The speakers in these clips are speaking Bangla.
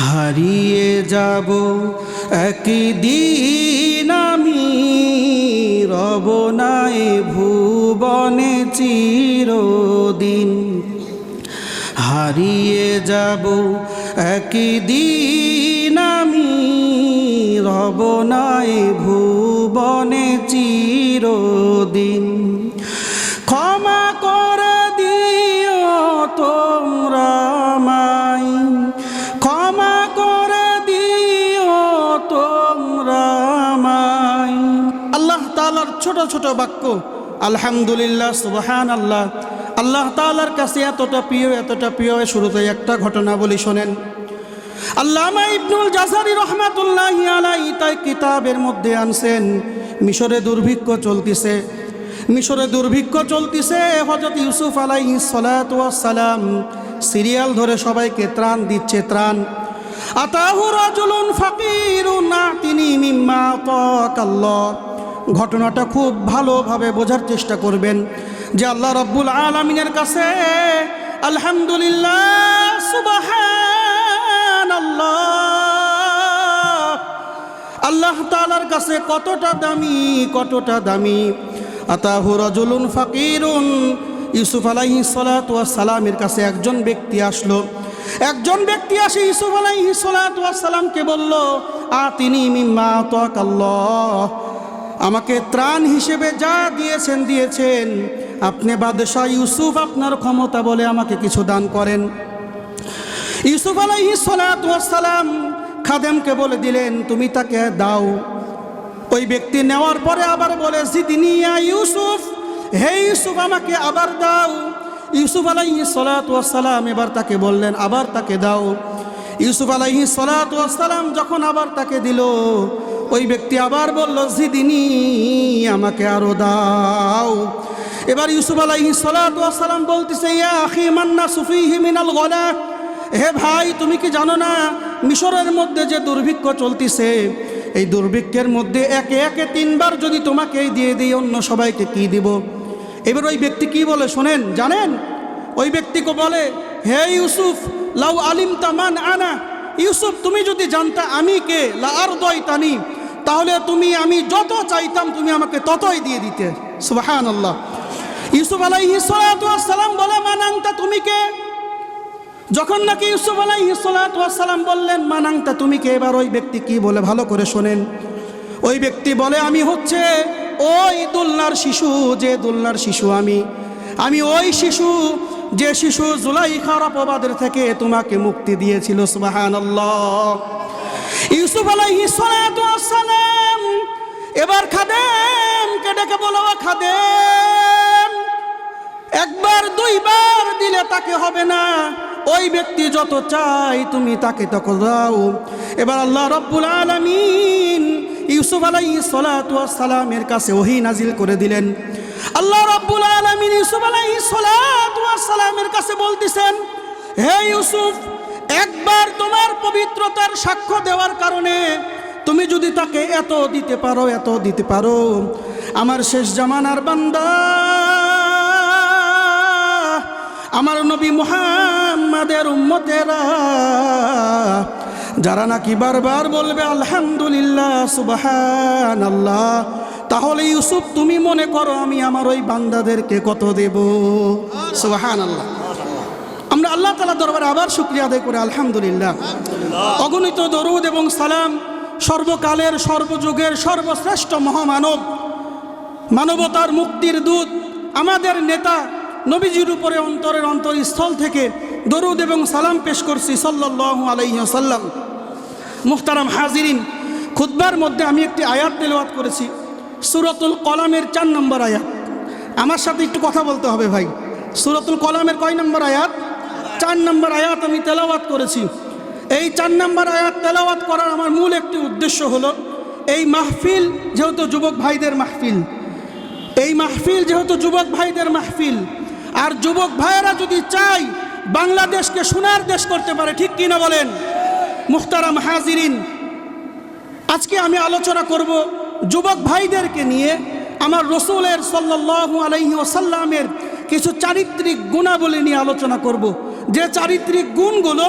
হারিয়ে যাব একদিন আমি, রব নাই ভুবনে চিরদিন। হারিয়ে যাব একদিন আমি, রব নাই ভুবনে চিরদিন। ক্ষমা করে দিও তোমরা আমায়, ক্ষমা করে দিও তোমরা আমায়। আল্লাহ তাআলার ছোট ছোট বাক্য আলহামদুলিল্লাহ, সুবহানাল্লাহ, আল্লাহ তাআলার কাছে এতটা প্রিয়। শুরুতে একটা ঘটনা বলি শোনেন। আল্লামা ইবনুল জাযারি রাহমাতুল্লাহি আলাইহি তাই কিতাবের মধ্যে আনছেন, মিশরে দুর্ভিক্ষ চলতিছে। হযরত ইউসুফ আলাইহিস সালাতু ওয়াস সালাম সিরিয়াল ধরে সবাইকে ত্রাণ দিচ্ছে, ত্রাণ। আতাহু রাজুলুন ফাকিরুন আতিনি মিম্মা আতাকাল্লাহ। ঘটনাটা খুব ভালোভাবে বোঝার চেষ্টা করবেন যে আল্লাহ রাব্বুল আলামিনের কাছে আলহামদুলিল্লাহ, সুবহানাল্লাহ, আল্লাহ তাআলার কাছে কতটা দামি। আতাহু রাজুলুন ফাকিরুন, ইউসুফ আলাইহিস সালাতু ওয়াস সালামের কাছে একজন ব্যক্তি আসলো। একজন ব্যক্তি আসে ইউসুফ আলাইহিস সালাতু ওয়াস সালামকে বলল, আতিনি মিম্মা আতাকাল্লাহ, আমাকে ত্রাণ হিসেবে যা দিয়েছেন আপনি বাদশাহ ইউসুফ, আপনার ক্ষমতা বলে আমাকে কিছু দান করেন। ইউসুফ আলাইহিস সালাতু ওয়াস সালাম খাদেমকে বলে দিলেন, তুমি তাকে দাও। ওই ব্যক্তি নেওয়ার পরে আবার বলে, জিদনি ইয়া ইউসুফ, হে ইউসুফ আমাকে আবার দাও। ইউসুফ আলাইহিস সালাতু ওয়াস সালাম এবার তাকে বললেন, আবার তাকে দাও। ইউসুফ আলাইহিস সালাতু ওয়াস সালাম যখন আবার তাকে দিল, ওই ব্যক্তি আবার বলল, জিদনি, আমাকে আরো দাও। এবার ইউসুফ আলাইহিস সালাতু ওয়াস সালাম বলতেছে, ইয়া আখি মান্না সুফিহি মিনাল গলা, হে ভাই তুমি কি জানো না মিশরের মধ্যে যে দুর্ভিক্ষ চলতিছে, এই দুর্ভিক্ষের মধ্যে একে একে 3 বার যদি তোমাকে দিয়ে দিই, অন্য সবাইকে কি দিব? এবার ওই ব্যক্তি কি বলে শোনেন, জানেন? ওই ব্যক্তিকে বলে, হে ইউসুফ, লাউ আলিমতা মান আনা, ইউসুফ তুমি যদি জানতা আমি কে, লা আরদাইতানি, তাহলে আমি যত চাইতাম তুমি আমাকে ততই দিয়ে দিতে। সুবহানাল্লাহ। ইউসুফ আলাইহিস সালাতু ওয়াস সালাম বলে, মান আনতা, তুমি কে? যখন নাকি ইউসুফ আলাইহিস সালাতু ওয়াস সালাম বললেন, মান আনতা, তুমি কে, এবার ওই ব্যক্তি কি বলে ভালো করে শোনেন। ওই ব্যক্তি বলে, আমি হচ্ছে ওই দোলনার শিশু, যে দোলনার শিশু আমি ওই শিশু, যে শিশু জুলাইখার অপবাদের থেকে তোমাকে মুক্তি দিয়েছিল। সুবহানাল্লাহ। ইউসুফ আলাইহিস সালাতু ওয়াস সালাম এবার খাদেমকে ডেকে বলো, খাদেম, 1 বার 2 বার দিলে তাকে হবে না, ওই ব্যক্তি যত চাই তুমি তাকে তত দাও। এবার আল্লাহ রাব্বুল আলামিন ইউসুফ আলাইহিস সালাতু ওয়াস সালামের কাছে ওহী নাজিল করে দিলেন। আল্লাহ রাব্বুল আলামিন ইউসুফ আলাইহিস সালাতু ওয়াস সালামের কাছে বলতেছেন, হে ইউসুফ, 1 বার তোমার পবিত্রতার সাক্ষ্য দেওয়ার কারণে তুমি যদি তাকে এত দিতে পারো, আমার শেষ জামানার বান্দা, আমার নবী মুহাম্মাদের উম্মতেরা, যারা নাকি বারবার বলবে আলহামদুলিল্লাহ, সুবহানাল্লাহ, তাহলে ইউসুফ তুমি মনে করো আমি আমার ওই বান্দাদেরকে কত দেব? সুবহানাল্লাহ। আমরা আল্লাহ তাআলার দরবারে আবার শুকরিয়া আদায় করে আলহামদুলিল্লাহ। অগণিত দরুদ এবং সালাম সর্বকালের, সর্বযুগের সর্বশ্রেষ্ঠ মহামানব, মানবতার মুক্তির দূত, আমাদের নেতা নবীজির উপরে অন্তরের অন্তরস্থল থেকে দরুদ এবং সালাম পেশ করছি সাল্লাল্লাহু আলাইহি ওয়াসাল্লাম। মুহতারাম হাজিরিন, খুতবার মধ্যে আমি একটি আয়াত তেলাওয়াত করেছি, সূরাতুল কলামের 4 নম্বর আয়াত। আমার সাথে একটু কথা বলতে হবে ভাই। সূরাতুল কলামের কয় নম্বর আয়াত? 4 নম্বর আয়াত আমি তেলাওয়াত করেছি। এই 4 নম্বর আয়াত তেলাওয়াত করার আমার মূল একটি উদ্দেশ্য হলো, এই মাহফিল যেহেতু যুবক ভাইদের মাহফিল, এই মাহফিল যেহেতু যুবক ভাইদের মাহফিল, আর যুবক ভাইয়েরা যদি চায় বাংলাদেশকে সোনার দেশ করতে পারে, ঠিক কিনা বলেন? মুহতারাম হাজিরিন, আজকে আমি আলোচনা করব যুবক ভাইদেরকে নিয়ে আমার রসুলের সাল্লাল্লাহু আলাইহি ওয়াসাল্লামের কিছু চারিত্রিক গুণাবলী নিয়ে আলোচনা করব, যে চারিত্রিক গুণগুলো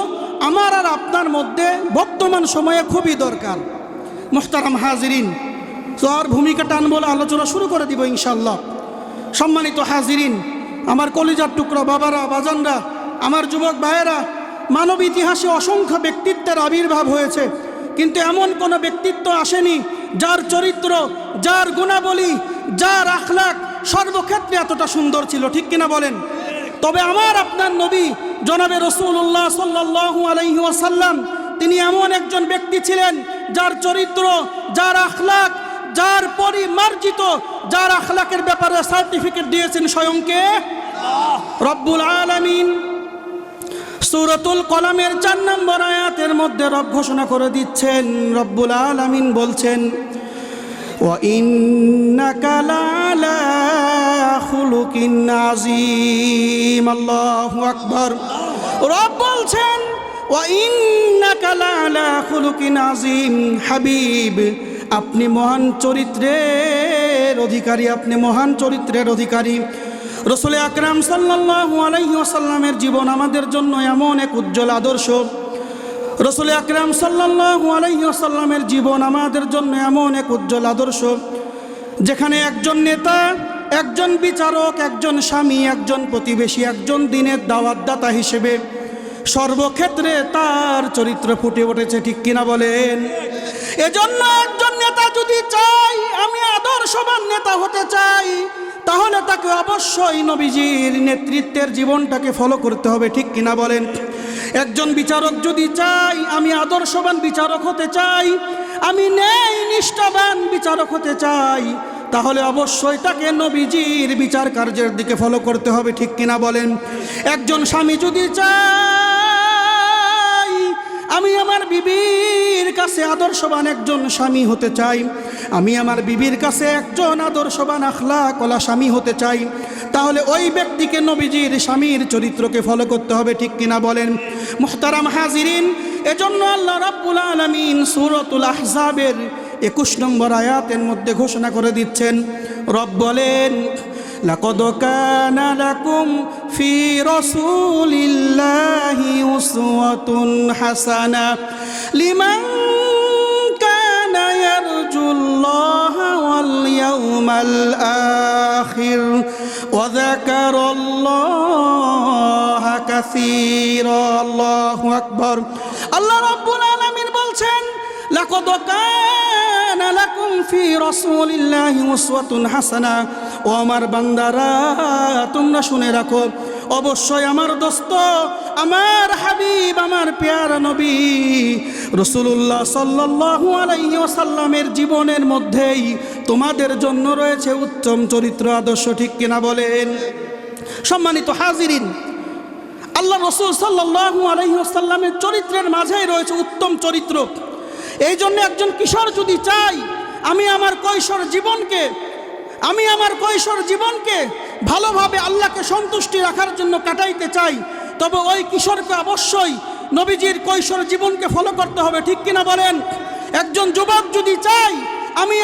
আমার আর আপনার মধ্যে বর্তমান সময়ে খুবই দরকার। মুহতারাম হাজিরিন, তো আর ভূমিকা টান বলে আলোচনা শুরু করে দিব ইনশাআল্লাহ। সম্মানিত হাজিরিন, আমার কলিজার টুকরা বাবারা, বাজানরা, আমার যুবক ভাইয়েরা, মানব ইতিহাসে অসংখ্য ব্যক্তিত্বের আবির্ভাব হয়েছে, কিন্তু এমন কোনো ব্যক্তিত্ব আসেনি যার চরিত্র, যার গুণাবলী, যার আখলাক সর্বক্ষেত্রে এতটা সুন্দর ছিল, ঠিক কিনা বলেন? তবে আমার আপনার নবী জনাবে রাসূলুল্লাহ সাল্লাল্লাহু আলাইহি ওয়াসাল্লাম, তিনি এমন একজন ব্যক্তি ছিলেন যার চরিত্র, যার আখলাক, যার পরিমার্জিত, যার আখলাকের ব্যাপারে সার্টিফিকেট দিয়েছেন স্বয়ং কে? রব্বুল আলামিন। সূরাতুল কলামের 4 নম্বর আয়াতের মধ্যে রব ঘোষণা করে দিচ্ছেন, রব্বুল আলামিন বলছেন, ওয়া ইন্নাকা লাআলা খুলুকিন আযীম। আল্লাহু আকবার। রব বলছেন, ওয়া ইন্নাকা লাআলা খুলুকিন আযীম। হাবিব, আপনি মহান চরিত্রের অধিকারী, আপনি মহান চরিত্রের অধিকারী। রাসূল আকরাম সাল্লাল্লাহু আলাইহি ওয়াসাল্লামের জীবন আমাদের জন্য এমন এক উজ্জ্বল আদর্শ। রাসূল আকরাম সাল্লাল্লাহু আলাইহি ওয়াসাল্লামের জীবন আমাদের জন্য এমন এক উজ্জ্বল আদর্শ, যেখানে একজন নেতা, একজন বিচারক, একজন স্বামী, একজন প্রতিবেশী, একজন দিনের দাওয়াতদাতা হিসেবে সর্বক্ষেত্রে তার চরিত্র ফুটে উঠেছে, ঠিক কিনা বলেন? এজন্য একজন নেতা যদি চাই আমি আদর্শবান নেতা হতে চাই, তাহলে তাকে অবশ্যই নবীজির নেতৃত্বের জীবনটাকে ফলো করতে হবে, ঠিক কিনা বলেন? একজন বিচারক যদি চাই আমি আদর্শবান বিচারক হতে চাই, আমি ন্যায় নিষ্ঠাবান বিচারক হতে চাই, তাহলে অবশ্যই তাকে নবীজির বিচার কার্যের দিকে ফলো করতে হবে, ঠিক কিনা বলেন? একজন স্বামী যদি চাই আমি আমার বিবির কাছে আদর্শবান একজন স্বামী হতে চাই, আমি আমার বিবির কাছে একজন আদর্শবান আখলাকওয়ালা স্বামী হতে চাই, তাহলে ওই ব্যক্তিকে নবীজির স্বামীর চরিত্রকে ফলো করতে হবে, ঠিক কিনা বলেন? মুহতারাম হাজিরিন, এজন্য আল্লাহ রাব্বুল আলামিন সূরাতুল আহজাবের 21 নম্বর আয়াতের মধ্যে ঘোষণা করে দিচ্ছেন, রব বলেন, লাকাদ কানা লাকুম ফি রাসূলিল্লাহি উসওয়াতুন হাসানাহ লিমান কানা ইয়ারজুল্লাহা ওয়াল ইয়াউমাল আখির ওয়া যাকারাল্লাহা কাসীরা। আল্লাহু আকবার। আল্লাহ রাব্বুল আলামিন বলছেন, লাকাদ কানা লাকুম ফি রাসূলিল্লাহি উসওয়াতুন হাসানাহ। ও আমার বান্দারা, তোমরা শুনে রাখো, অবশ্যই আমার দোস্ত, আমার হাবিব, আমার পেয়ারা নবী রাসূলুল্লাহ সাল্লাল্লাহু আলাইহি ওয়াসাল্লামের জীবনের মধ্যেই তোমাদের জন্য রয়েছে উত্তম চরিত্র আদর্শ, ঠিক কিনা বলেন? সম্মানিত হাজিরিন, আল্লাহ রাসূল সাল্লাল্লাহু আলাইহি ওয়াসাল্লামের চরিত্রের মাঝেই রয়েছে উত্তম চরিত্র। এই জন্য একজন কিশোর যদি চাই আমি আমার কৈশোর জীবনকে ভালোভাবে আল্লাহকে সন্তুষ্টি রাখার জন্য কাটাইতে চাই, তবে ওই কিশোরকে অবশ্যই নবীজির কৈশোর জীবনকে ফলো করতে হবে, ঠিক কিনা বলেন? একজন যুবক যদি চাই আমি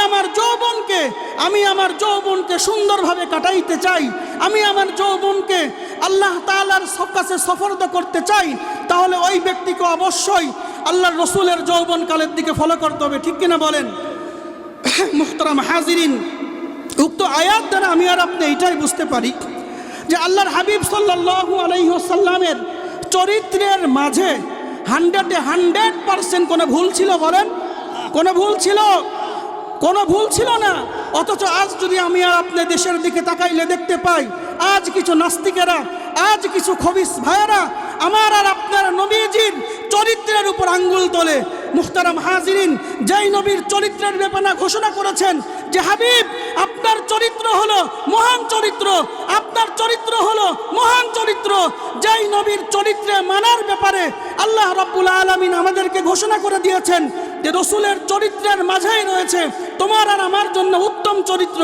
আমার যৌবনকে সুন্দরভাবে কাটাইতে চাই, আমি আমার যৌবনকে আল্লাহ তাআলার কাছে সফরদ করতে চাই, তাহলে ওই ব্যক্তিকে অবশ্যই আল্লাহর রাসূলের যৌবনকালের দিকে ফলো করতে হবে, ঠিক কিনা বলেন? মুহতারাম হাজিরিন, উক্ত আয়াত দ্বারা আমি আর আপনি এটাই বুঝতে পারি যে আল্লাহর হাবিব সাল্লাল্লাহু আলাইহি ওয়াসাল্লামের চরিত্রের মাঝে 100% কোনো ভুল ছিল? বলেন, কোনো ভুল ছিল না। অথচ আজ যদি আমি আর আপনি দেশের দিকে তাকাইলে দেখতে পাই, আজ কিছু নাস্তিকেরা, আজ কিছু খবিস ভাইয়েরা আমার আর আপনার নবীজির চরিত্রের উপর আঙ্গুল তোলে। মুহতারাম হাজিরিন, যেই নবীর চরিত্রের ব্যাপারে ঘোষণা করেছেন যে হাবিব আপনার চরিত্র হলো মহান চরিত্র, আপনার চরিত্র হলো মহান চরিত্র, যেই নবীর চরিত্রে মানার ব্যাপারে আল্লাহ রাব্বুল আলামিন আমাদেরকে ঘোষণা করে দিয়েছেন যে রাসূলের চরিত্রের মাঝেই রয়েছে তোমার আর আমার জন্য উত্তম চরিত্র,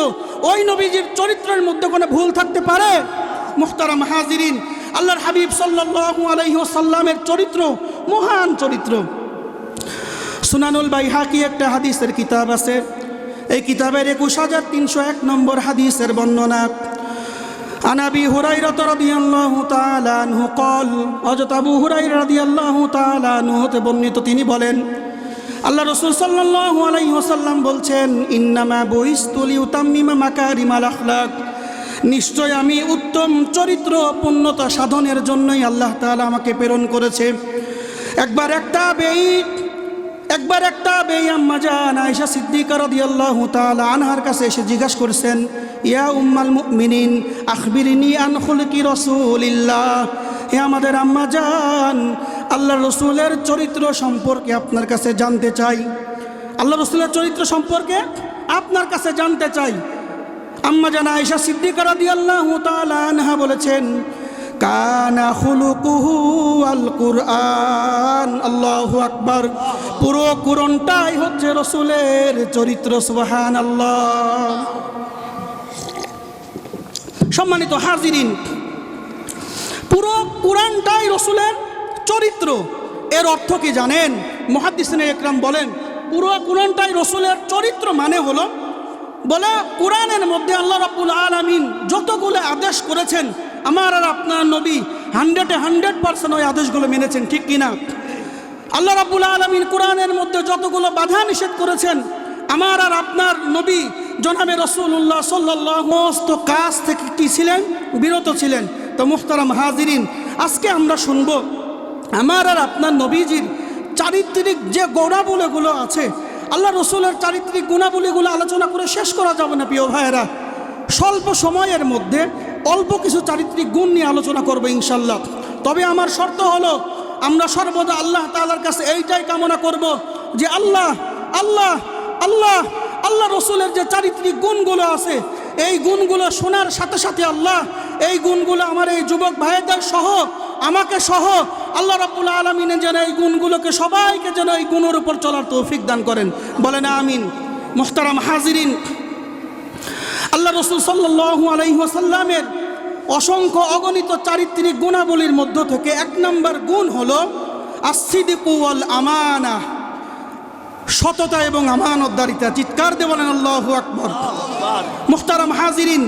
ওই নবীজির চরিত্রের মধ্যে কোনো ভুল থাকতে পারে? মুহতারাম হাজিরিন, আল্লাহর হাবিব সাল্লাল্লাহু আলাইহি ওয়াসাল্লামের চরিত্র মহান চরিত্র। সুনানুল বাইহাকি একটা হাদিসের কিতাব আছে, এই কিতাবের 21301 নম্বর হাদিসের বর্ণনা। عن أبي هريرة رضي الله تعالى عنه قال হযরত আবু হুরায়রা রাদিয়াল্লাহু তাআলা আনহু হতে বর্ণিত তিনি বলেন আল্লাহ রাসূল সাল্লাল্লাহু আলাইহি ওয়াসাল্লাম বলছেন ইন্নামা বুইস্তু লিউতাম্মিমা মাকারিমাল আখলাক নিশ্চয় আমি উত্তম চরিত্র পূর্ণতা সাধনের জন্যই আল্লাহ তাআলা আমাকে প্রেরণ করেছে। একবার একটা বেঈ আম্মা জান আয়েশা সিদ্দিকা রাদিয়াল্লাহু তাআলা আনহার কাছে এসে জিজ্ঞাসা করেছেন ইয়া উম্মাল মুমিনিন আখবিরিনি আন খুলকি রাসূলিল্লাহ, হে আমাদের আম্মা জান আল্লাহর রাসূলের চরিত্র সম্পর্কে আপনার কাছে জানতে চাই, আল্লাহর রাসূলের চরিত্র সম্পর্কে আপনার কাছে জানতে চাই। আম্মা জান আয়েশা সিদ্দিকা রাদিয়াল্লাহু তাআলা আনহা বলেছেন কানা খুলুকুহু আল কুরআন, আল্লাহু আকবার, পুরো কুরআনটাই হচ্ছে রাসূলের চরিত্র, সুবহানাল্লাহ। সম্মানিত হাজিরিন, পুরো কুরআনটাই রাসূলের চরিত্র। এর অর্থ কি জানেন? মুহাদ্দিসিনে ইকরাম বলেন পুরো কুরআনটাই রাসূলের চরিত্র মানে হলো বলে কুরআনের মধ্যে আল্লাহ রাব্বুল আলামিন যতগুলো আদেশ করেছেন আমার আর আপনার নবী 100% ওই আদেশগুলো মেনেছেন, ঠিক কিনা? আল্লাহ রাব্বুল আলামিন কোরআনের মধ্যে যতগুলো বাধা নিষেধ করেছেন আমার আর আপনার নবী জনাবে রাসূলুল্লাহ সাল্লাল্লাহু আলাইহি কাজ থেকে কি ছিলেন? বিরত ছিলেন। তো মুহতারাম হাজিরিন, আজকে আমরা শুনবো আমার আর আপনার নবীজির চারিত্রিক যে গুণাবলীগুলো আছে, আল্লাহ রসুলের চারিত্রিক গুণাবলীগুলো আলোচনা করে শেষ করা যাবে না প্রিয় ভাইয়েরা। স্বল্প সময়ের মধ্যে অল্প কিছু চারিত্রিক গুণ নিয়ে আলোচনা করবো ইনশাল্লাহ। তবে আমার শর্ত হলো আমরা সর্বদা আল্লাহ তাআলার কাছে এইটাই কামনা করব যে আল্লাহ আল্লাহ আল্লাহ আল্লাহ রসুলের যে চারিত্রিক গুণগুলো আছে এই গুণগুলো শোনার সাথে সাথে আল্লাহ এই গুণগুলো আমার এই যুবক ভাইদের সহ আমাকে সহ আল্লাহ রাব্বুল আলামিন যেন এই গুণগুলোকে সবাইকে যেন এই গুণের উপর চলার তৌফিক দান করেন, বলেন আমিন। মুহতারাম হাজিরিন, আল্লাহ রাসূল সাল্লাল্লাহু আলাইহি ওয়াসাল্লামের অসংখ্য অগণিত চারিত্রিক গুণাবলীর মধ্য থেকে এক নম্বর গুণ হলো as-সিদকু ওয়াল আমানা, সততা এবং আমানতদারিতা। চিৎকার দিয়ে বলেন আল্লাহু আকবার। মুহতারাম হাজিরিন,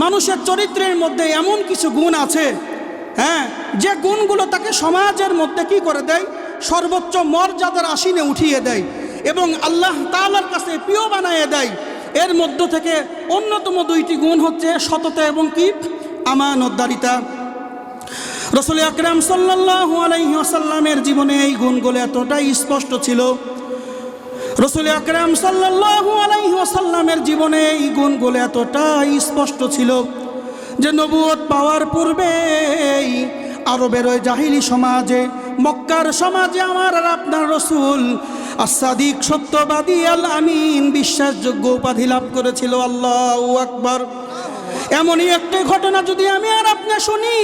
মানুষের চরিত্রের মধ্যে এমন কিছু গুণ আছে যে গুণগুলো তাকে সমাজের মধ্যে কি করে দেয়? সর্বোচ্চ মর্যাদার আসীনে উঠিয়ে দেয় এবং আল্লাহ তাআলার কাছে প্রিয় বানিয়ে দেয়। এর মধ্য থেকে অন্যতম দুইটি গুণ হচ্ছে সততা এবং কি? আমানতদারিতা। রাসূল আকরাম সাল্লাল্লাহু আলাইহি ওয়াসাল্লামের জীবনে এই গুণগুলো এতটাই স্পষ্ট ছিল, রাসূল আকরাম সাল্লাল্লাহু আলাইহি ওয়াসাল্লামের জীবনে এই গুণগুলো এতটাই স্পষ্ট ছিল যে নবুয়ত পাওয়ার পূর্বেই আরবের ওই জাহিলি সমাজে, মক্কার সমাজে আমার আর আপনার রাসূল as-সাদিক, সত্যবাদী, আল আমিন, বিশ্বাসযোগ্য উপাধি লাভ করেছিল। আল্লাহু আকবার। এমনই একটি ঘটনা যদি আমি আর আপনি শুনি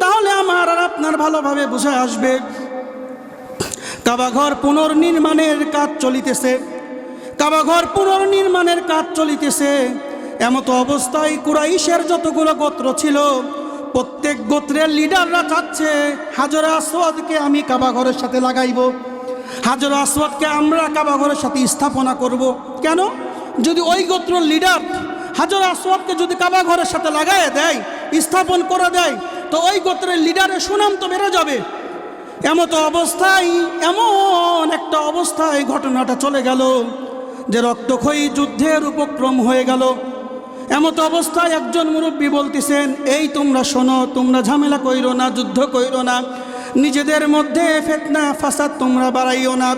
তাহলে আমার আর আপনার ভালোভাবে বুঝে আসবে। কাবাঘর পুনর্নির্মাণের কাজ চলিতেছে, কাবাঘর পুনর্নির্মাণের কাজ চলিতেছে। এমত অবস্থায় কুরাইশের যতগুলো গোত্র ছিল প্রত্যেক গোত্রের লিডাররা চাচ্ছে হাজর আসওয়াদকে আমি কাবাঘরের সাথে লাগাইব, হাজর আসওয়াদকে আমরা কাবাঘরের সাথে স্থাপনা করব। কেন? যদি ওই গোত্রের লিডার হাজর আসওয়াদকে যদি কাবাঘরের সাথে লাগাইয়ে দেয়, স্থাপন করে দেয়, তো ওই গোত্রের লিডারের সুনাম তো বেড়ে যাবে। এমত অবস্থায়, এমন একটা অবস্থায় ঘটনাটা চলে গেল যে রক্তক্ষয়ী যুদ্ধের উপক্রম হয়ে গেল। এমত অবস্থায় একজন মুরব্বী বলতেছেন এই তোমরা শোনো, তোমরা ঝামেলা কইরো না, যুদ্ধ কইরো না, নিজেদের মধ্যে ফিতনা ফাসাদ তোমরা বাড়াইও না।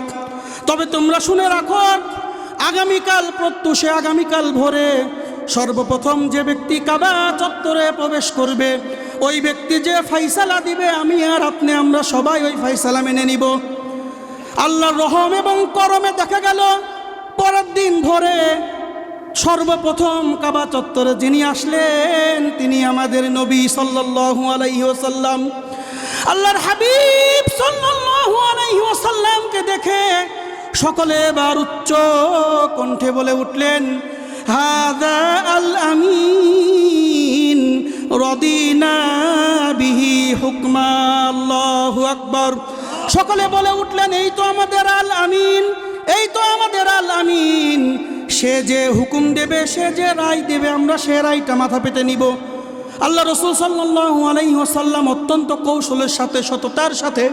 তবে তোমরা শুনে রাখো আগামীকাল প্রত্যুষে, আগামীকাল ভোরে সর্বপ্রথম যে ব্যক্তি কাবা চত্বরে প্রবেশ করবে ওই ব্যক্তি যে ফাইসালা দিবে আমি আর আপনি আমরা সবাই ওই ফাইসালা মেনে নিব। আল্লাহর রহম এবং করমে দেখা গেল পরের দিন ভোরে সর্বপ্রথম কাবা চত্বরে যিনি আসলেন তিনি আমাদের নবী সাল্লাল্লাহু আলাইহি ওয়াসাল্লাম। আল্লাহর হাবিব সাল্লাল্লাহু আলাইহি ওয়াসাল্লামকে দেখে সকলে এবার উচ্চ কণ্ঠে বলে উঠলেন হাযা আল আমিন রাদিনা বিহি হুকমা। আল্লাহু আকবার। সকলে বলে উঠলেন এই তো আমাদের আল আমিন, এই তো আমাদের আল আমিন, সে যে হুকুম দেবে, সে যে রায় দেবে আমরা সে রায়টা মাথা পেতে নিব। আল্লাহ রসুল সাল্লাল্লাহু আলাইহি ওয়াসাল্লাম অত্যন্ত কৌশলের সাথে, সততার সাথে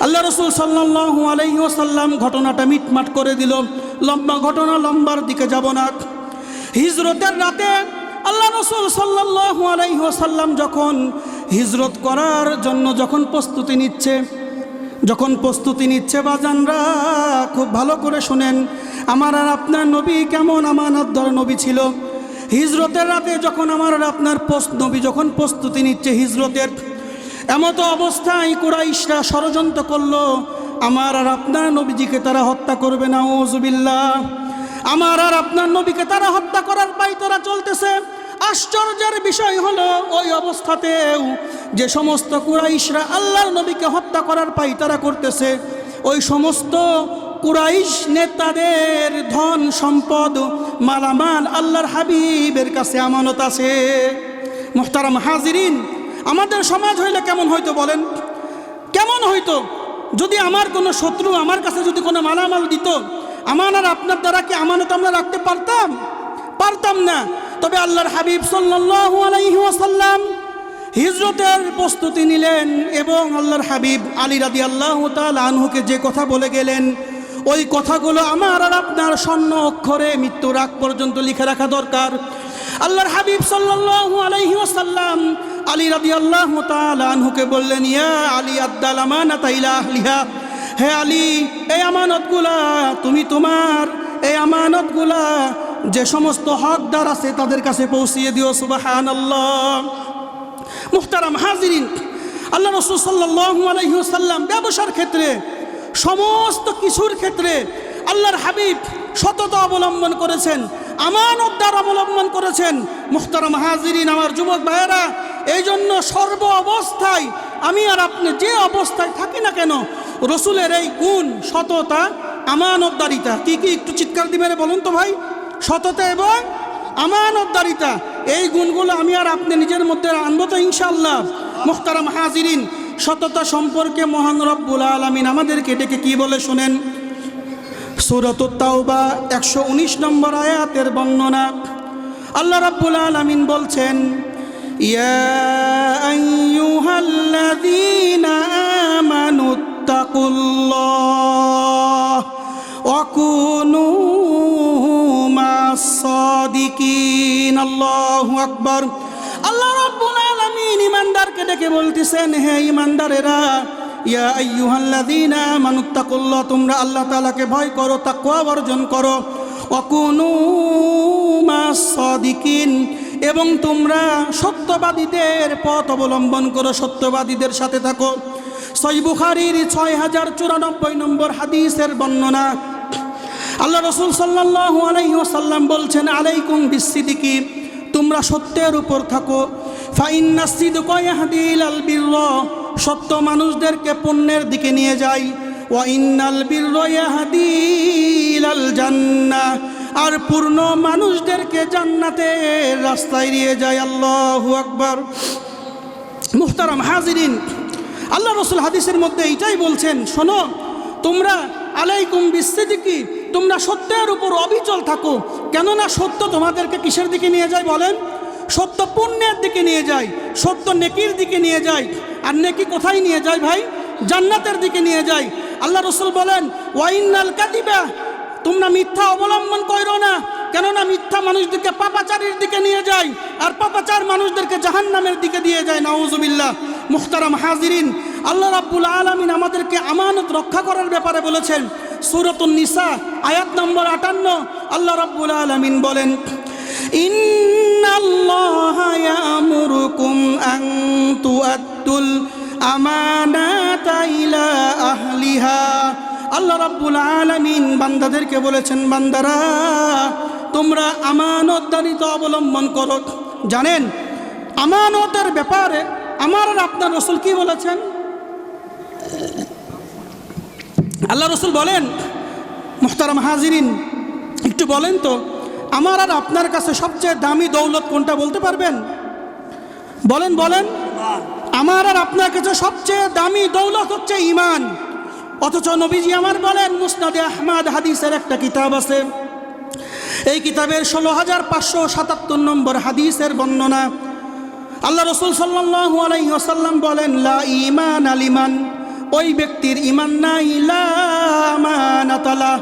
আল্লাহ রসুল সাল্লাল্লাহু আলাইহি ওয়াসাল্লাম ঘটনাটা মিটমাট করে দিল। লম্বা ঘটনা, লম্বার দিকে যাব না। হিজরতের রাতে আল্লাহ রসুল সাল্লাল্লাহু আলাইহি ওয়াসাল্লাম যখন হিজরত করার জন্য যখন প্রস্তুতি নিচ্ছে বাজানরা, খুব ভালো করে শুনেন, আমার আর আপনার নবী কেমন আমানতদার নবী ছিল। হিজরতের রাতে যখন আমার আর আপনার নবী যখন প্রস্তুতি নিচ্ছে হিজরতের, এমতো অবস্থায় কুরাইশরা ষড়যন্ত্র করলো আমার আর আপনার নবীজিকে তারা হত্যা করবে, নাউযুবিল্লাহ। আমার আর আপনার নবীকে তারা হত্যা করার পায়তারা চলতেছে। আশ্চর্যের বিষয় হলো ওই অবস্থাতেও যে সমস্ত কুরাইশরা আল্লাহর নবীকে হত্যা করার পায়তারা করতেছে, ওই সমস্ত কুরাইশ নেতাদের ধন সম্পদ মালামাল আল্লাহর হাবিবের কাছে আমানত আছে। মুহতারাম হাজিরিন, আমাদের সমাজ হইলে কেমন হইতো বলেন? কেমন হইতো যদি আমার কোনো শত্রু আমার কাছে যদি কোনো মালামাল দিত, আমার আর আপনার দ্বারা কি আমানত আমরা রাখতে পারতাম না। তবে আল্লাহর হাবিব সাল্লাল্লাহু আলাইহি ওয়াসাল্লাম হিজরতের প্রস্তুতি নিলেন এবং আল্লাহর হাবিব আলী রাদিয়াল্লাহু তাআলা আনহুকে যে কথা বলে গেলেন, ওই কথাগুলো আমার আর আপনার স্বর্ণ অক্ষরে মৃত্যুর আগ পর্যন্ত লিখে রাখা দরকার। আল্লাহর হাবিব সাল্লাল্লাহু আলাইহি ওয়াসাল্লাম আলী রাদিয়াল্লাহু তাআলা আনহুকে বললেন, ইয়া আলী আদ্দাল আমানাতা ইলা আহলিহা, হে আলী, এই আমানতগুলা তুমি তোমার এই আমানতগুলা যে সমস্ত হকদার আছে তাদের কাছে পৌঁছিয়ে দিও। সুবহানাল্লাহ। মুহতারাম হাজিরিন, আল্লাহ রাসূল সাল্লাল্লাহু আলাইহি ওয়াসাল্লাম ব্যবসার ক্ষেত্রে, সমস্ত কিছুর ক্ষেত্রে আল্লাহর হাবিব সততা অবলম্বন করেছেন, আমানতদার অবলম্বন করেছেন। মুহতারাম হাজিরিন, আমার যুবক ভাইয়েরা, এই জন্য সর্ব অবস্থায় আমি আর আপনি যে অবস্থায় থাকি না কেন, রসুলের এই গুণ সততা, আমানতদারিতা, কি কি একটু চিৎকার দিবেন বলুন তো ভাই? সততা এবং আমানতদারিতা, এই গুণগুলো আমি আর আপনি নিজের মধ্যে আনবো তো ইনশাআল্লাহ। মুহতারাম হাজিরিন, সততা সম্পর্কে মহান রব্বুল আলামিন আমাদেরকে ডেকে কি বলে শুনেন। সূরাতুত তাওবা 119 নম্বর আয়াতের বর্ণনা। আল্লাহ রাব্বুল আলামিন বলছেন, ইয়া আইয়ুহাল্লাযীনা আমানুত্তাকুল্লাহ ওয়া কুনু মাস-সাদিকিন। আল্লাহু আকবার। আল্লাহ রাব্বুল আলামিন ঈমানদারকে ডেকে বলতেছেন, হে ঈমানদারেরা, ইয়া আইয়ুহাল্লাযীনা আমানুত্তাকুল্লাহ, তোমরা আল্লাহ তাআলাকে ভয় করো, তাকওয়া অর্জন করো। ওয়া কুনু মাস-সাদিকিন, এবং তোমরা সত্যবাদীদের পথ অবলম্বন করো, সত্যবাদীদের সাথে থাকো। সহিহ বুখারীর 6094 নম্বর হাদিসের বর্ণনা। আল্লাহ রাসূল সাল্লাল্লাহু আলাইহি ওয়াসাল্লাম বলছেন, আলাইকুম বিসসিদিকি, তোমরা সত্যের উপর থাকো। ফাইন্নাস সিদকা ইয়াহদি ইলাল বিরর, সত্য মানুষদেরকে পুণ্যের দিকে নিয়ে যায়। ওয়া ইন্নাল বিররা ইয়াহদি ইলাল জান্নাহ, আর পূর্ণ মানুষদেরকে জান্নাতের রাস্তায় নিয়ে যায়। আল্লাহু আকবার। মুহতারাম হাজিরিন, আল্লাহ রাসূল হাদিসের মধ্যে এইটাই বলছেন, শোনো, তোমরা আলাইকুম বিসসিদিকি, তোমরা সত্যের উপর অবিচল থাকো। কেননা সত্য তোমাদেরকে কিসের দিকে নিয়ে যায় বলেন? সত্য পুণ্যের দিকে নিয়ে যায়, সত্য নেকির দিকে নিয়ে যায়। আর নেকি কোথায় নিয়ে যায় ভাই? জান্নাতের দিকে নিয়ে যায়। আল্লাহ রাসূল বলেন, ওয়াইনাল কাদিবা, তোমরা মিথ্যা অবলম্বন করো না, কেননা মিথ্যা মানুষদেরকে পাপাচারের দিকে নিয়ে যায়, আর পাপাচার মানুষদেরকে জাহান্নামের দিকে দিয়ে যায়। নাউযুবিল্লাহ। মুহতারাম হাজিরিন, আল্লাহ রাব্বুল আলামিন আমাদেরকে আমানত রক্ষা করার ব্যাপারে বলেছেন। সূরাতুন নিসা আয়াত নম্বর 58 আল্লাহ রাব্বুল আলামিন বলেন, ইন্নাল্লাহা ইয়ামুরুকুম আন তুআদ্দুল আমানাতা ইলা আহলিহা। আল্লাহ রাব্বুল আলামিন বান্দাদেরকে বলেছেন, বান্দারা, তোমরা আমানতদারিতা অবলম্বন করো। জানেন আমানতের ব্যাপারে আমার আর আপনার রাসূল কি বলেছেন? আল্লাহ রাসূল বলেন, মুহতারাম হাজিরিন, একটু বলেন তো, আমার আর আপনার কাছে সবচেয়ে দামি দৌলত কোনটা বলতে পারবেন? বলেন বলেন। আমার আর আপনার কাছে সবচেয়ে দামি দৌলত হচ্ছে ঈমান। অথচ নবীজি আমার বলেন, মুসনাদে আহমদ হাদিসের একটা কিতাব আছে, এই কিতাবের 16577 নম্বর হাদিসের বর্ণনা। আল্লাহ রসুল সাল্লাল্লাহু আলাইহি ওয়াসাল্লাম বলেন, লা ঈমান লিমান, ওই ব্যক্তির ঈমান নাই, লা আমানাতা লাহ,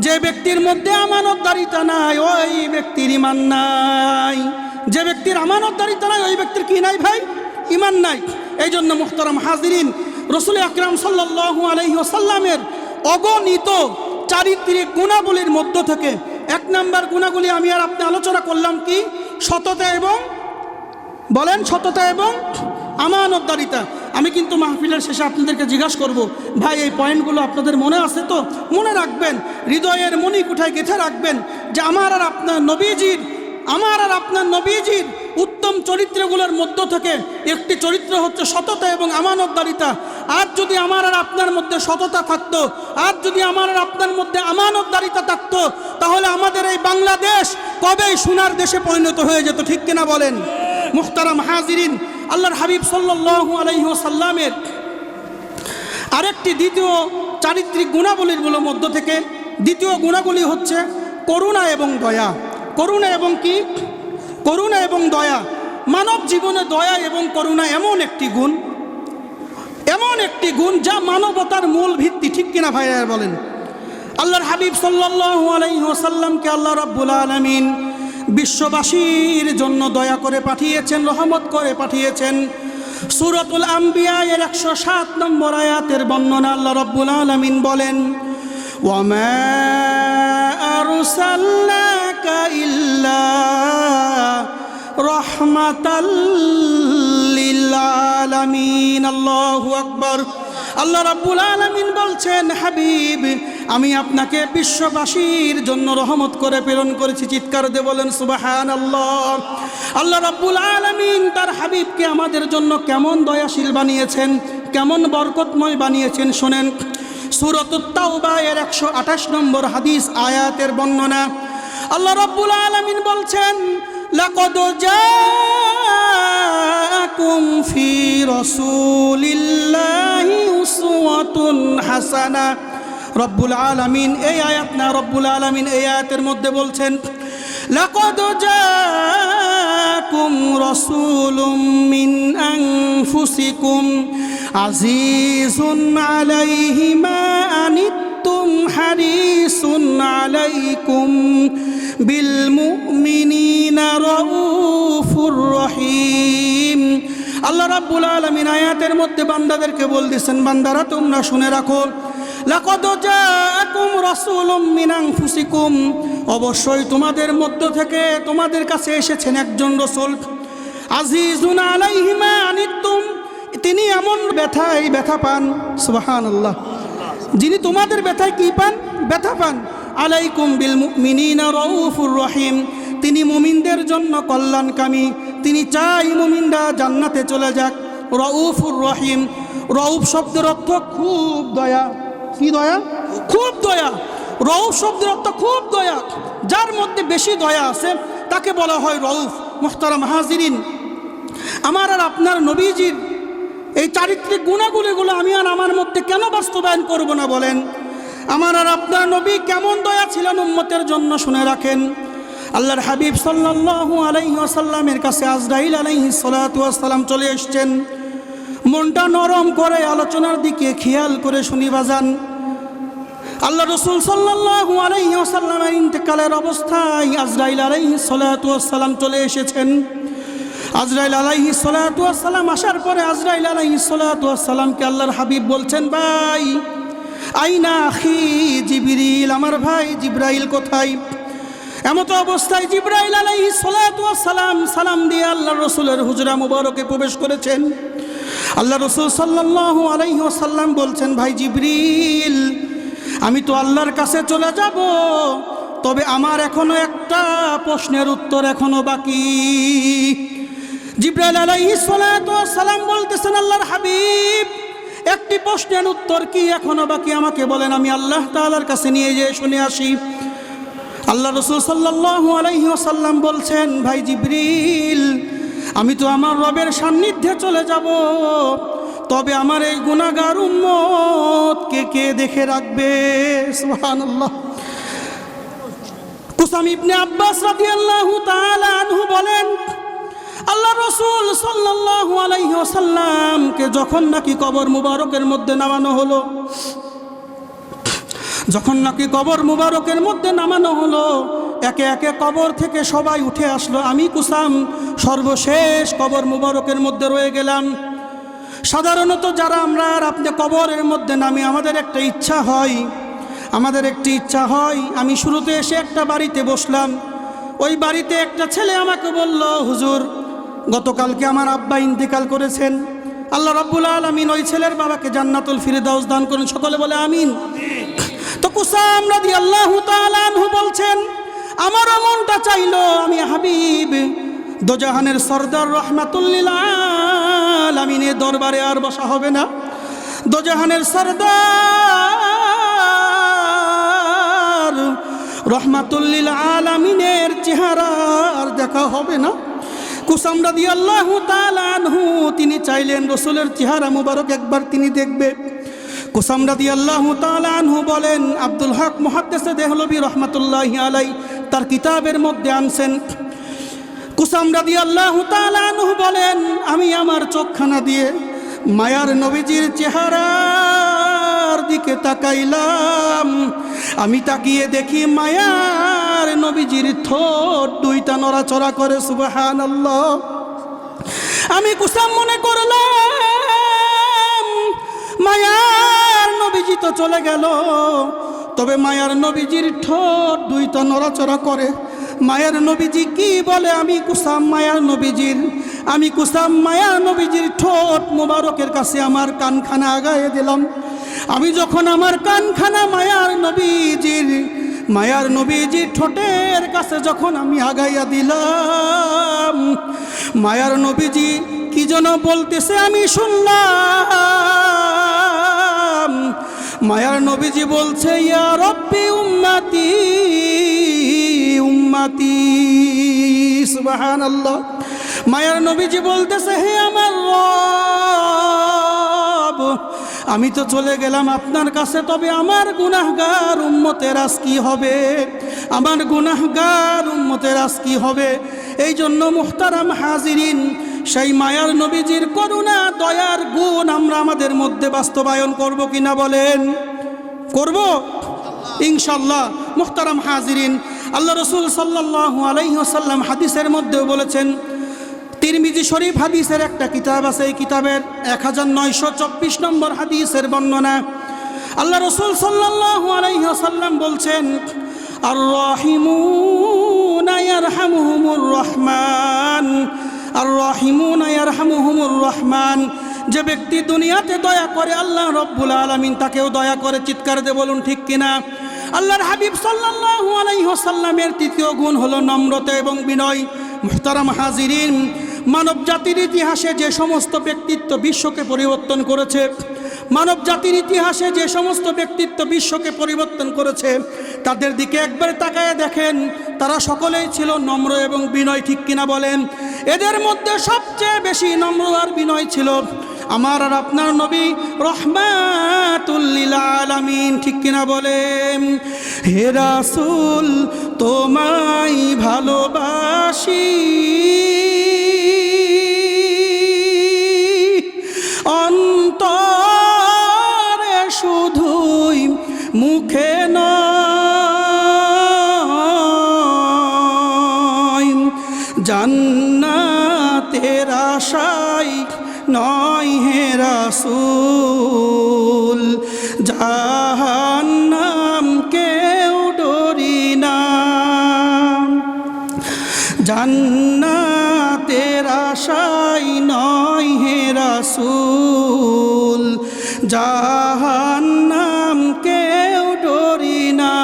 যে ব্যক্তির মধ্যে আমানতদারিতা নাই ওই ব্যক্তির ঈমান নাই। যে ব্যক্তির আমানতদারিতা নাই ওই ব্যক্তির কি নাই ভাই? ঈমান নাই। এই জন্য মুহতারাম হাজিরিন, রাসূল আকরাম সাল্লাল্লাহু আলাইহি ওয়াসাল্লামের অগণিত চারিত্রিক গুণাবলীর মধ্য থেকে এক নাম্বার গুণাগুলি আমি আর আপনি আলোচনা করলাম কি? সততা এবং বলেন, সততা এবং আমানতদারিতা। আমি কিন্তু মাহফিলের শেষে আপনাদেরকে জিজ্ঞাসা করব, ভাই এই পয়েন্টগুলো আপনাদের মনে আছে তো? মনে রাখবেন, হৃদয়ের মণিকুঠায় গেঁথে রাখবেন যে আমার আর আপনার নবীজির উত্তম চরিত্রগুলোর মধ্য থেকে একটি চরিত্র হচ্ছে সততা এবং আমানতদারিতা। আর যদি আমার আর আপনার মধ্যে সততা থাকতো, আর যদি আমার আর আপনার মধ্যে আমানতদারিতা থাকতো, তাহলে আমাদের এই বাংলাদেশ কবেই সোনার দেশে পরিণত হয়ে যেত, ঠিক কিনা বলেন? মুহতারাম হাজিরিন, আল্লাহর হাবিব সাল্লাল্লাহু আলাইহি ওয়াসাল্লামের আরেকটি দ্বিতীয় চারিত্রিক গুণাবলীর মধ্য থেকে দ্বিতীয় গুণাবলী হচ্ছে করুণা এবং দয়া। করুণা এবং কি? করুণা এবং দয়া। মানব জীবনে দয়া এবং করুণা এমন একটি গুণ যা মানবতার মূল ভিত্তি, ঠিক কিনা ভাইরা বলেন? আল্লাহর হাবিব সাল্লাল্লাহু আলাইহি ওয়াসাল্লামকে আল্লাহ রাব্বুল আলামিন বিশ্ববাসীর জন্য দয়া করে পাঠিয়েছেন, রহমত করে পাঠিয়েছেন। সূরাতুল আম্বিয়া এর 107 নম্বর আয়াতের বর্ণনা আল্লাহ রাব্বুল আলামিন বলেন, ওয়ামা আরসালনাকা ইল্লা রাহমাতাল লিল আলামিন। আল্লাহু আকবার। আল্লাহ রাব্বুল আলামিন বলছেন, হাবিব আমি আপনাকে বিশ্ববাসীর জন্য রহমত করে প্রেরণ করেছি। চিৎকার দিয়ে বলেন সুবহানাল্লাহ। আল্লাহ রাব্বুল আলামিন তার হাবিবকে আমাদের জন্য কেমন দয়াশীল বানিয়েছেন, কেমন বরকতময় বানিয়েছেন শোনেন। সূরাতুত তাওবা এর 128 নম্বর হাদিস আয়াতের বর্ণনা আল্লাহ রাব্বুল আলামিন বলছেন, লাকাদ জাআকুম ফি রাসূলিল্লাহি উসওয়াতুন হাসানা। রব্বুল আলামিন এই আয়াত না, রব্বুল আলামিন এই আয়াতের মধ্যে বলছেন, লাকাদ জাআকুম রাসূলুম মিন আনফুসিকুম আজিজুন আলাইহি মা আনিতুম হারিসুন আলাইকুম বিল মুমিনিনা রাউফুর রহিম। আল্লাহ রাব্বুল আলামিন আয়াতের মধ্যে বান্দাদেরকে বলতেছেন, বান্দারা তোমরা শুনে রাখো, লাকাদ জাআকুম রাসূলুম মিন আনফুসিকুম, অবশ্যই তোমাদের মধ্য থেকে তোমাদের কাছে এসেছেন একজন রাসূল, আজিজুন আলাইহি মা আনিতুম, তিনি এমন ব্যথা পান, সুবহানাল্লাহ, যিনি তোমাদের ব্যথায় কি পান? ব্যথা পান। আলাইকুম বিল মুমিনিনা রাউফুর রহিম, তিনি মুমিনদের জন্য কল্যাণকামী, তিনি চাই মুমিনরা জান্নাতে চলে যাক। রাউফুর রহিম, রাউফ শব্দের অর্থ খুব দয়া। কি দয়া? খুব দয়া। রাউফ শব্দের অর্থ খুব দয়া। যার মধ্যে বেশি দয়া আছে তাকে বলা হয় রাউফ। মুহতারাম হাজিরিন, আমার আর আপনার নবীজির এই চারিত্রিক গুণাগুলিগুলো আমি আর আমার মধ্যে কেন বাস্তবায়ন করব না বলেন? আমার আর আপনার নবী কেমন দয়া ছিলেন উম্মতের জন্য শুনে রাখেন। আল্লাহর হাবিব সাল্লাল্লাহু আলাইহি ওয়াসাল্লামের কাছে আজরাইল আলাইহিস সালাতু ওয়াস সালাম চলে এসেছেন। মনটা নরম করে আলোচনার দিকে খেয়াল করে শুনি বাজান। আল্লাহ রাসূল সাল্লাল্লাহু আলাইহি ওয়াসাল্লামের ইন্তেকালের অবস্থায় আজরাইল আলাইহিস সালাতু ওয়াস সালাম চলে এসেছেন। আজরাইল আলাইহিস সালাতু ওয়াস সালাম আসার পরে আজরাইল আলাইহিস সালাতু ওয়াস সালামকে আল্লাহর হাবিব বলছেন, ভাই আইনা আখি জিবরিল, আমার ভাই জিবরাইল কোথায়? এমত অবস্থায় জিবরাইল আলাইহিস সালাতু ওয়াস সালাম সালাম দিয়ে আল্লাহর রাসূলের হুজরা মুবারকে প্রবেশ করেছেন। আল্লাহ রাসূল সাল্লাল্লাহু আলাইহি ওয়াসাল্লাম বলছেন, ভাই জিবরিল আমি তো আল্লাহর কাছে চলে যাব, তবে আমার এখনো একটা প্রশ্নের উত্তর এখনো বাকি। জিবরাইল আলাইহিস সালাতু ওয়াস সালাম বলতেছেন, আল্লাহর হাবিব একটি প্রশ্নের উত্তর কি এখনো বাকি, আমাকে বলেন, আমি আল্লাহ তাআলার কাছে নিয়ে যেয়ে শুনে আসি। আল্লাহ রাসূল সাল্লাল্লাহু আলাইহি ওয়াসাল্লাম বলছেন, ভাই জিবরিল আমি তো আমার রবের সান্নিধ্যে চলে যাব, তবে আমার এই গুনাহগার উম্মতকে কে দেখে রাখবে? সুবহানাল্লাহ। কুসাম ইবনে আব্বাস রাদিয়াল্লাহু তাআলা আনহু বলেন, আল্লাহ রসুল সাল্লাল্লাহু আলাইহি ওয়াসাল্লামকে যখন নাকি কবর মুবারকের মধ্যে নামানো হলো, যখন নাকি কবর মুবারকের মধ্যে নামানো হলো, একে একে কবর থেকে সবাই উঠে আসলো। আমি কুসাম সর্বশেষ কবর মুবারকের মধ্যে রয়ে গেলাম। সাধারণত যারা আমরা আর আপনি কবরের মধ্যে নামি, আমাদের একটা ইচ্ছা হয়, আমি শুরুতে এসে একটা বাড়িতে বসলাম। ওই বাড়িতে একটা ছেলে আমাকে বলল, হুজুর গতকালকে আমার আব্বা ইন্তেকাল করেছেন, আল্লাহ রাব্বুল আলামিন ওই ছেলের বাবাকে জান্নাতুল ফিরদাউস দান করুন। সকলে বলে আমিন। তো কুসাম রাদিয়াল্লাহু তাআলা আনহু বলছেন, আমারও মনটা চাইলো আমি হাবিব দোজাহানের সরদার রাহমাতুল লিল আলামিনের দরবারে আর বসা হবে না, দোজাহানের সরদার রাহমাতুল লিল আলামিনের চেহারা আর দেখা হবে না। কুসাম রাদিয়াল্লাহু তাআলা আনহু তিনি চাইলেন রাসূলের চেহারা মুবারক একবার তিনি দেখবে। কুসাম রাদিয়াল্লাহু তাআলা আনহু বলেন, আব্দুল হক মুহাদ্দিসে দেহলভী রহমাতুল্লাহি আলাইহি তার কিতাবের মধ্যে আনছেন, কুসাম রাদিয়াল্লাহু তাআলা আনহু বলেন, আমি আমার চোখখানা দিয়ে মায়ার নবীজির চেহারার দিকে তাকাইলাম। আমি তাকিয়ে দেখি মায়ার নবীজির ঠোঁট দুইটা নড়াচড়া করে। সুবহানাল্লাহ। আমি কুসাম মনে করলাম মায়ার নবীজি তো চলে গেল, তবে মায়ার নবীজির ঠোঁট দুইটা নড়াচড়া করে। মায়ার নবীজি কি বলে আমি কুসাম মায়ার নবীজির ঠোঁট মুবারকের কাছে আমার কানখানা আগায়ে দিলাম। আমি যখন আমার কানখানা মায়ার নবীজির ঠোঁটের কাছে যখন আমি আগাইয়া দিলাম, মায়ার নবীজি কি যেন বলতেছে আমি শুনলাম। মায়ার নবীজি বলছে, ইয়া রব্বি উম্মতি উম্মতি। সুবহানাল্লাহ। মায়ার নবীজি বলতেছে, হে আমার রব, আমি তো চলে গেলাম আপনার কাছে, তবে আমার গুনাহগার উম্মতের আজ কি হবে, আমার গুনাহগার উম্মতের আজ কি হবে। এই জন্য মুহতারাম হাজিরিন, সেই মায়ার নবীজির করুণা দয়ার গুণ আমরা আমাদের মধ্যে বাস্তবায়ন করব কিনা বলেন? করব ইনশাআল্লাহ। মুহতারাম হাজিরিন, আল্লাহ রসুল সাল্লাল্লাহু আলাইহি ওয়াসাল্লাম হাদিসের মধ্যেও বলেছেন, তিরমিজি শরীফ হাদিসের একটা কিতাব আছে, এই কিতাবের 1924 নম্বর হাদিসের বর্ণনা। আল্লাহ রসুল সাল্লাল্লাহু আলাইহি ওয়াসাল্লাম বলছেন, আর রাহিমুনা ইয়ারহামুহুমুর রহমান, আর রাহিমুনা ইয়ারহামুহুমুর রহমান। যে ব্যক্তি দুনিয়াতে দয়া করে আল্লাহ রব্বুল আলামিন তাকেও দয়া করে। চিৎকার দিয়ে বলুন ঠিক কিনা? আল্লাহর হাবিব সাল্লাল্লাহু আলাইহি ওয়াসাল্লামের তৃতীয় গুণ হলো নম্রতা এবং বিনয়। মুহতারাম হাজিরিন, মানব জাতির ইতিহাসে যে সমস্ত ব্যক্তিত্ব বিশ্বকে পরিবর্তন করেছে, মানব জাতির ইতিহাসে যে সমস্ত ব্যক্তিত্ব বিশ্বকে পরিবর্তন করেছে, তাদের দিকে একবার তাকায় দেখেন, তারা সকলেই ছিল নম্র এবং বিনয়। ঠিক কিনা বলেন? এদের মধ্যে সবচেয়ে বেশি নম্র আর বিনয় ছিল আমার আর আপনার নবী রহমাতুল লিল আলামিন। ঠিক কিনা বলেন? হে রাসূল তোমায় ভালোবাসি, অন্তরে শুধুই মুখে নয়, জান্নাতের আশায় নয় হে রাসূল, জাহান্নাম কেউ ডরি না, জান্নাতের আশায় নয় হে রাসূল, জাহান্নাম কেউ ডরি না।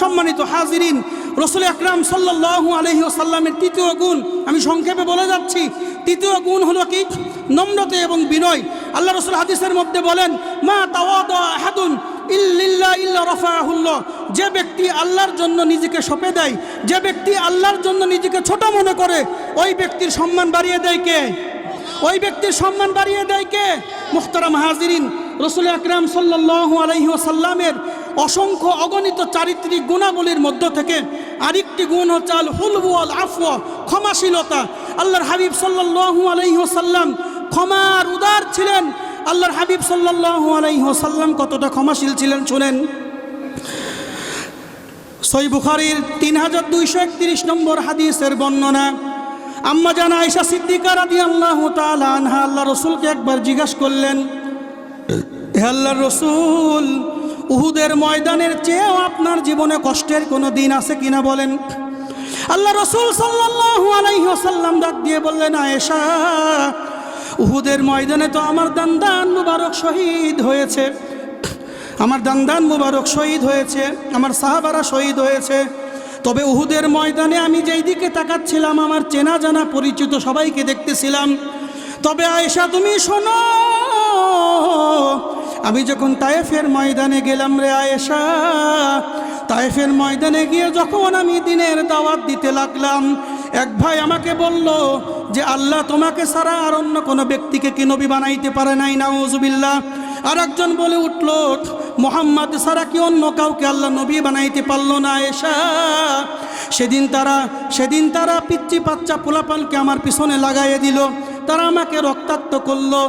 সম্মানিত হাজিরিন, রাসূল আকরাম সাল্লাল্লাহু আলাইহি ওয়াসাল্লামের তৃতীয় গুণ আমি সংক্ষেপে বলে যাচ্ছি। তৃতীয় গুণ হলো কি? নম্রতা এবং বিনয়। আল্লাহ রাসূল হাদিসের মধ্যে বলেন, মা তাওয়াদা আহাদুন ইল্লা রাফাহুল্লাহ। যে ব্যক্তি আল্লাহর জন্য নিজেকে সঁপে দেয়, যে ব্যক্তি আল্লাহর জন্য নিজেকে ছোট মনে করে, ওই ব্যক্তির সম্মান বাড়িয়ে দেয় কে? ওই ব্যক্তির সম্মান বাড়িয়ে দেয় কে? মুহতারাম হাজিরিন, রাসূল আকরাম সাল্লাল্লাহু আলাইহি ওয়াসাল্লামের অসংখ্য অগণিত চারিত্রিক গুণাবলীর মধ্য থেকে আরেকটি গুণ হচ্ছে আল হুলবু আল আফওয়া, ক্ষমাশীলতা। আল্লাহর হাবিব সাল্লাল্লাহু আলাইহি ওয়াসাল্লাম ক্ষমার উদার ছিলেন। আল্লাহর হাবিব সাল্লাল্লাহু আলাইহি ওয়াসাল্লাম কতটা ক্ষমাশীল ছিলেন শুনেন। সহিহ বুখারীর 3231 নম্বর হাদিসের বর্ণনা, আম্মা জান আয়েশা সিদ্দিকা রাদিয়াল্লাহু তাআলা আনহা আল্লাহ রাসূলকে একবার জিজ্ঞাসা করলেন, হে আল্লাহর রাসূল, উহুদের ময়দানের চেয়েও আপনার জীবনে কষ্টের কোনো দিন আছে কিনা বলেন। আল্লাহ রাসূল সাল্লাল্লাহু আলাইহি ওয়াসাল্লাম ডাক দিয়ে বললেন, আয়েশা, উহুদের ময়দানে তো আমার দান্দান মুবারক শহীদ হয়েছে, আমার দান্দান মুবারক শহীদ হয়েছে, আমার সাহাবারা শহীদ হয়েছে। তবে উহুদের ময়দানে আমি যেই দিকে তাকাচ্ছিলাম আমার চেনা জানা পরিচিত সবাইকে দেখতেছিলাম। তবে আয়েশা তুমি শোনো, আমি যখন তায়েফের ময়দানে গেলাম রে আয়েশা, তায়েফের ময়দানে গিয়ে যখন আমি দ্বীনের দাওয়াত দিতে লাগলাম, এক ভাই আমাকে বলল যে আল্লাহ তোমাকে ছাড়া আর অন্য কোনো ব্যক্তিকে কি নবী বানাইতে পারে নাই, নাউজুবিল্লাহ। আর একজন বলে উঠল, মুহাম্মদ ছাড়া কি অন্য কাউকে আল্লাহ নবী বানাইতে পারল না আয়েশা। সেদিন তারা পিচ্চি বাচ্চা পোলাপানকে আমার পিছনে লাগাইয়ে দিল, তারা আমাকে রক্তাক্ত করলো,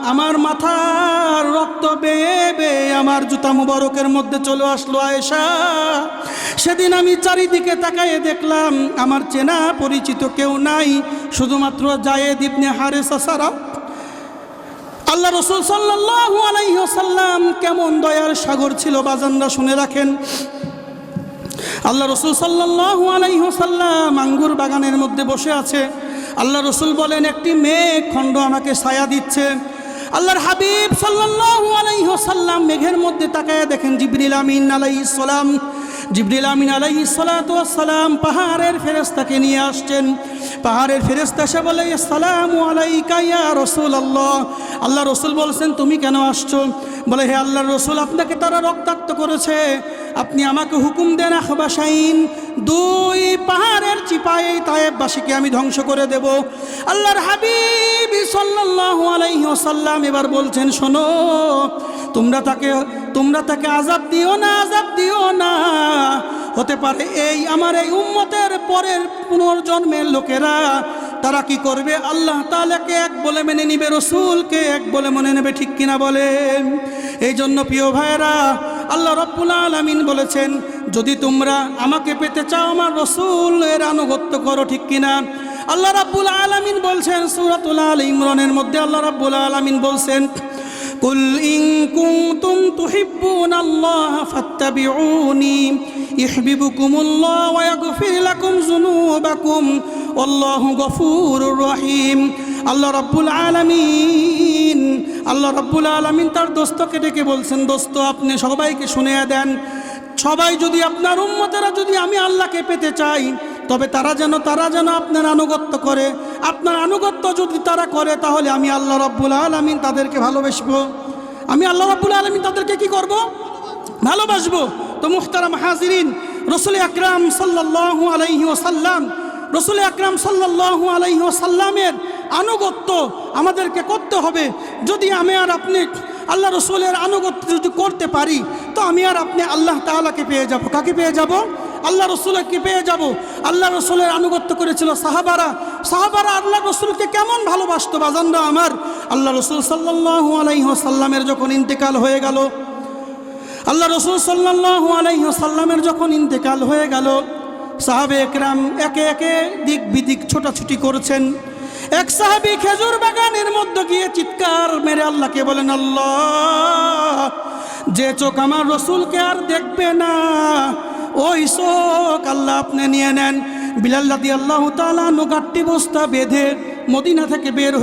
আমার মাথার রক্ত বেয়ে বেয়ে আমার জুতা মুবারকের মধ্যে চলে আসলো আয়েশা। সেদিন আমি চারিদিকে তাকাইয়ে দেখলাম আমার চেনা পরিচিত কেউ নাই, শুধুমাত্র যায়েদ ইবনে হারেসা ছাড়া। আল্লাহ রাসূল সাল্লাল্লাহু আলাইহি ওয়াসাল্লাম কেমন দয়ার সাগর ছিল বাজানরা, শুনে রাখেন। আল্লাহ রাসূল সাল্লাল্লাহু আলাইহি ওয়াসাল্লাম আঙ্গুর বাগানের মধ্যে বসে আছে। আল্লাহ রাসূল বলেন, একটি মেঘ খণ্ড আমাকে ছায়া দিচ্ছে। আল্লাহর হাবিব সাল্লাল্লাহু আলাইহি ওয়াসাল্লাম মেঘের মধ্যে তাকায় দেখেন জিবরিল আমিন আলাইহিস সালাম, জিবরিল আমিন আলাইহিস সালাতু ওয়াস সালাম পাহাড়ের ফেরেশতাকে নিয়ে আসছেন। পাহাড়ের ফেরেশতা এসে বলে, আসসালামু আলাইকা ইয়া রাসূলুল্লাহ। আল্লাহ রাসূল বলছেন, তুমি কেন আসছো? বলে, হে আল্লাহর রাসূল, আপনাকে তারা রক্তাক্ত করেছে, আপনি আমাকে হুকুম দেন আখবাশাইন, দুই পাহাড়ের চিপায় তায়েফবাসীকে আমি ধ্বংস করে দেব। আল্লাহর হাবিব সাল্লাল্লাহু আলাইহি ওয়াসাল্লাম এবার বলছেন, শোনো, তোমরা তাকে আযাব দিও না। হতে পারে আমার এই উম্মতের পরের পুনর্জন্মের লোকেরা তারা কি করবে, আল্লাহ তাআলাকে এক বলে মেনে নিবে, রসুলকে এক বলে মনে নেবে, ঠিক কিনা বলেন। এই জন্য প্রিয় ভাইয়েরা, আল্লাহ রাব্বুল আলামিন বলেছেন, যদি তোমরা আমাকে পেতে চাও আমার রসুলের আনুগত্য করো, ঠিক কিনা। আল্লাহ রাব্বুল আলামিন বলছেন সূরাতুল আল ইমরানের মধ্যে, আল্লাহ রাব্বুল আলামিন বলছেন, কুল ইন কুনতুম তুহিব্বুনাল্লাহ ফাত্তাবিউনি ইউহিব্বুকুমুল্লাহ ওয়া ইয়াগফির লাকুম যুনুবাকুম আল্লাহু গফুরুর রহিম। আল্লাহ রাব্বুল আলামিন তার দোস্তকে ডেকে বলছেন, দোস্ত আপনি সবাইকে শুনিয়ে দেন, সবাই যদি আপনার উম্মতেরা যদি আমি আল্লাহকে পেতে চাই, তবে তারা যেন আপনার আনুগত্য করে। আপনার আনুগত্য যদি তারা করে, তাহলে আমি আল্লাহ রাব্বুল আলামিন তাদেরকে ভালোবাসবো। আমি আল্লাহ রাব্বুল আলামিন তাদেরকে কি করব? ভালোবাসবো। তো মুহতারাম হাজিরিন, রাসূল আকরাম সাল্লাল্লাহু আলাইহি ওয়াসাল্লামের আনুগত্য আমাদেরকে করতে হবে। যদি আমি আর আপনি আল্লাহ রসুলের আনুগত্য যদি করতে পারি, তো আমি আর আপনি আল্লাহ তাআলাকে পেয়ে যাব। কাকে পেয়ে যাব? আল্লাহ রসুলকে পেয়ে যাব। আল্লাহ রসুলের আনুগত্য করেছিল সাহাবারা আল্লাহ রসুলকে কেমন ভালোবাসতো বাজানরা আমার। আল্লাহ রসুল সাল্লাল্লাহু আলাইহি ওয়াসাল্লামের যখন ইন্তেকাল হয়ে গেল, সাহাবে একরাম একে একে দিক বিদিক ছোটাছুটি করছেন। এক সাহাবী খেজুর বাগানের মধ্যে গিয়ে চিৎকার মেরে আল্লাহকে বলেন, আল্লাহ, যে চোখ আমার রসুলকে আর দেখবে না, ওই চোখ আল্লাহ আপনি নিয়ে নেন। বিলাল রাদিয়াল্লাহু তাআলা গাট্টি বস্তা বেঁধে মদিনা থেকে বের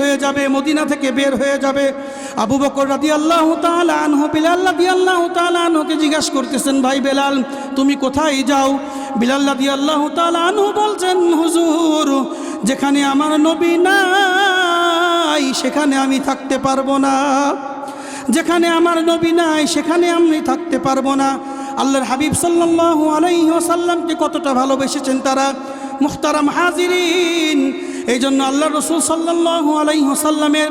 হয়ে যাবে। আবু বকর রাদিয়াল্লাহু তাআলা আনহু বিলাল রাদিয়াল্লাহু তাআলা আনহুকে জিজ্ঞাসা করতেছেন, ভাই বেলাল, তুমি কোথায় যাও? বিলাল রাদিয়াল্লাহু তাআলা আনহু বলছেন, হুজুর, যেখানে আমার নবী নাই সেখানে আমি থাকতে পারবো না, যেখানে আমার নবী নাই সেখানে আমি থাকতে পারবো না। আল্লাহর হাবিব সাল্লাল্লাহু আলাইহি ওয়াসাল্লামকে কতটা ভালোবেসেছেন তারা, মুহতারাম হাজিরিন। এই জন্য আল্লাহ রাসূল সাল্লাল্লাহু আলাইহি ওয়াসাল্লামের